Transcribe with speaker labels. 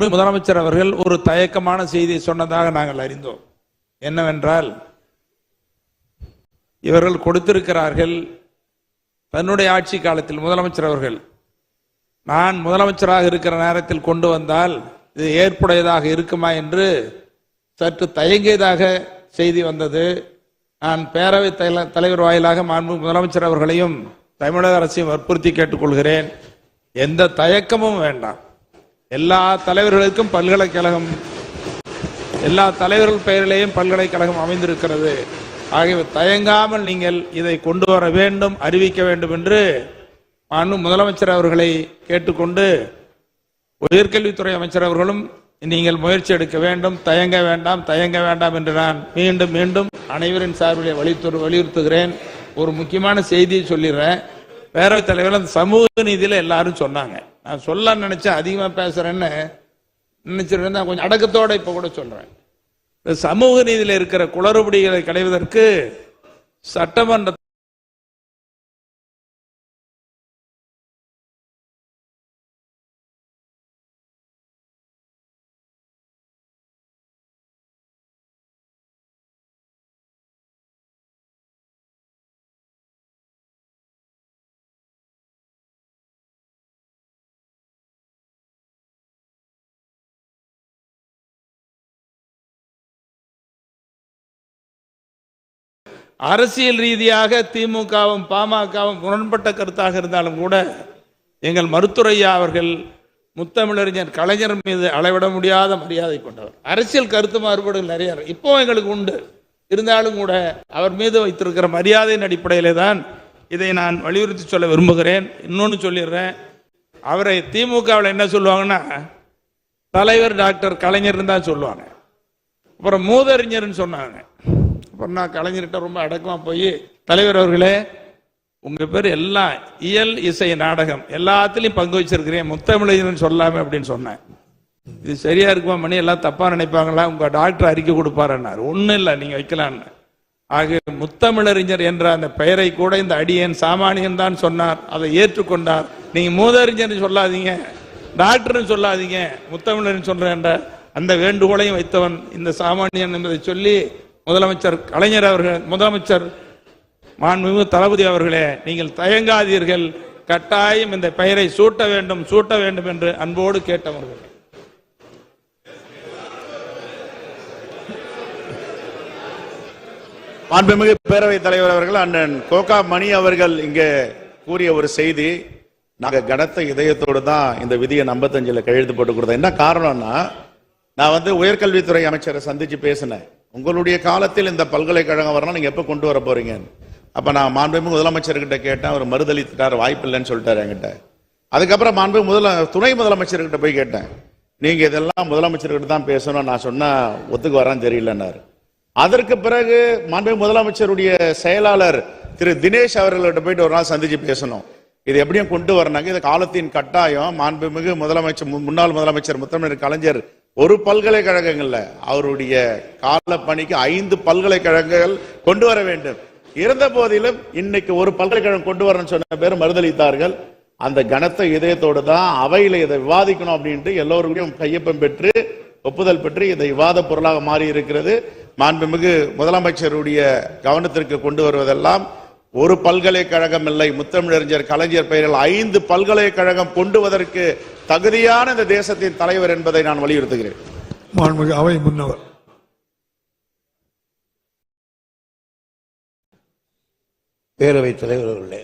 Speaker 1: முதலமைச்சர் அவர்கள் ஒரு தயக்கமான செய்தியை சொன்னதாக நாங்கள் அறிந்தோம். என்னவென்றால், இவர்கள் கொடுத்திருக்கிறார்கள் தன்னுடைய ஆட்சி காலத்தில் முதலமைச்சர் அவர்கள், நான் முதலமைச்சராக இருக்கிற நேரத்தில் கொண்டு வந்தால் இது ஏற்புடையதாக இருக்குமா என்று சற்று தயங்கியதாக செய்தி வந்தது. நான் பேரவை தலைவர் வாயிலாக மாண்பு முதலமைச்சர் அவர்களையும் தமிழக அரசையும் வற்புறுத்தி கேட்டுக்கொள்கிறேன், எந்த தயக்கமும் வேண்டாம். எல்லா தலைவர்களுக்கும் பல்கலைக்கழகம், எல்லா தலைவர்கள் பெயரிலேயும் பல்கலைக்கழகம் அமைந்திருக்கிறது. ஆகிய தயங்காமல் நீங்கள் இதை கொண்டு வர வேண்டும், அறிவிக்க வேண்டும் என்று மாண்பு முதலமைச்சர் அவர்களை கேட்டுக்கொண்டு, உயர்கல்வித்துறை அமைச்சர் அவர்களும் நீங்கள் முயற்சி எடுக்க வேண்டும், தயங்க வேண்டாம் என்று நான் மீண்டும் மீண்டும் அனைவரின் சார்பிலே வலியுறுத்துகிறேன். ஒரு முக்கியமான செய்தியை சொல்லிடுறேன். பேரவைத் தலைவர் அந்த சமூக நீதியில எல்லாரும் சொன்னாங்க. நான் சொல்ல நினைச்சேன், அதிகமா பேசுறேன்னு நினைச்சிருந்தேன், கொஞ்சம் அடக்கத்தோட இப்ப கூட சொல்றேன். சமூக நீதியில் இருக்கிற குளறுபடிகளை களைவதற்கு சட்டமன்ற அரசியல் ரீதியாக திமுகவும் பாமகவும் முரண்பட்ட கருத்தாக இருந்தாலும் கூட எங்கள் மருத்துவரையா அவர்கள் முத்தமிழறிஞர் கலைஞர் மீது அளவிட முடியாத மரியாதை கொண்டவர். அரசியல் கருத்து மாறுபாடுகள் நிறைய இப்போ எங்களுக்கு உண்டு, இருந்தாலும் கூட அவர் மீது வைத்திருக்கிற மரியாதையின் அடிப்படையிலே தான் இதை நான் வலியுறுத்தி சொல்ல விரும்புகிறேன். இன்னொன்று சொல்லிடுறேன், அவரை திமுகவில் என்ன சொல்லுவாங்கன்னா தலைவர் டாக்டர் கலைஞர் தான் சொல்லுவாங்க. அப்புறம் மூதறிஞர்னு சொன்னாங்க. அப்புறம் நான் கலைஞர்கிட்ட ரொம்ப அடக்கமா போய், தலைவர் அவர்களே, உங்க பேர் எல்லாம் இயல் இசை நாடகம் எல்லாத்திலையும் பங்கு வச்சிருக்கிறேன், முத்தமிழ் சொல்லாம அப்படின்னு சொன்னேன். இது சரியா இருக்குமா மணி, எல்லாம் தப்பா நினைப்பாங்களா, உங்க டாக்டர் அறிக்கை கொடுப்பாருன்னாரு. ஒன்னும் இல்லை, நீங்க வைக்கலான்னு. ஆக முத்தமிழறிஞர் என்ற அந்த பெயரை கூட இந்த அடியேன் சாமானியன் தான் சொன்னார், அதை ஏற்றுக்கொண்டார். நீங்க மூதறிஞர் சொல்லாதீங்க, டாக்டர்னு சொல்லாதீங்க, முத்தமிழர் சொல்றேன் என்ற அந்த வேண்டுகோளையும் வைத்தவன் இந்த சாமானியன் என்பதை சொல்லி, முதலமைச்சர் கலைஞர் அவர்கள், முதலமைச்சர் மாண்புமிகு தளபதி அவர்களே, நீங்கள் தயங்காதீர்கள், கட்டாயம் இந்த பெயரை சூட்ட வேண்டும் என்று அன்போடு கேட்டவர்கள்.
Speaker 2: மாண்புமிகு பேரவைத் தலைவர் அவர்கள், அண்ணன் கோகா மணி அவர்கள் இங்கே கூறிய ஒரு செய்தி, நாங்க கனத்த இதயத்தோடு தான் இந்த விதியை 55 கையெழுத்து போட்டு கொடுத்தோம். என்ன காரணம்னா, நான் உயர்கல்வித்துறை அமைச்சரை சந்திச்சு பேசினேன். உங்களுடைய காலத்தில் இந்த பல்கலைக்கழகம் வரணும், நீங்க எப்ப கொண்டு வர போறீங்க? அப்ப நான் மாண்புமிகு முதலமைச்சர்கிட்ட கேட்டேன், அவர் மறுதளித்துட்டார், வாய்ப்பு இல்லைன்னு சொல்லிட்டாரு என்கிட்ட. அதுக்கப்புறம் மாண்புமிகு துணை முதலமைச்சர்கிட்ட போய் கேட்டேன், நீங்க இதெல்லாம் முதலமைச்சர்கிட்ட தான் பேசணும், நான் சொன்னா ஒத்துக்கு வரான்னு தெரியலன்னாரு. அதற்கு பிறகு மாண்புமிகு முதலமைச்சருடைய செயலாளர் திரு தினேஷ் அவர்கள்ட்ட போயிட்டு ஒரு நாள் சந்திச்சு பேசணும், இது எப்படியும் கொண்டு வரனாங்க, இது காலத்தின் கட்டாயம். மாண்புமிகு முதலமைச்சர், முன்னாள் முதலமைச்சர் முத்தமிழர் கலைஞர் ஒரு பல்கலைக்கழகங்கள்ல அவருடைய கால பணிக்கு 5 பல்கலைக்கழகங்கள் கொண்டு வர வேண்டும். இருந்த போதிலும் இன்னைக்கு ஒரு பல்கலைக்கழகம் கொண்டு வரணும்னு சொன்ன பேர் மறுதளித்தார்கள். அந்த கனத்த இதயத்தோடு தான் அவையில இதை விவாதிக்கணும் அப்படின்ட்டு எல்லோருக்கும் கையொப்பம் பெற்று ஒப்புதல் பெற்று இதை விவாத பொருளாக மாறி இருக்கிறது. மாண்புமிகு முதலமைச்சருடைய கவனத்திற்கு கொண்டு வருவதெல்லாம் ஒரு பல்கலைக்கழகம் இல்லை, முத்தமிழறிஞர் கலைஞர் பெயரில் 5 பல்கலைக்கழகம் கொண்டு வருவதற்கு தகுதியான இந்த தேசத்தின் தலைவர் என்பதை நான் வலியுறுத்துகிறேன்.
Speaker 3: மாண்புமிகு அவை முன்னவர்.
Speaker 4: பேரவைத் தலைவர் அவர்களே,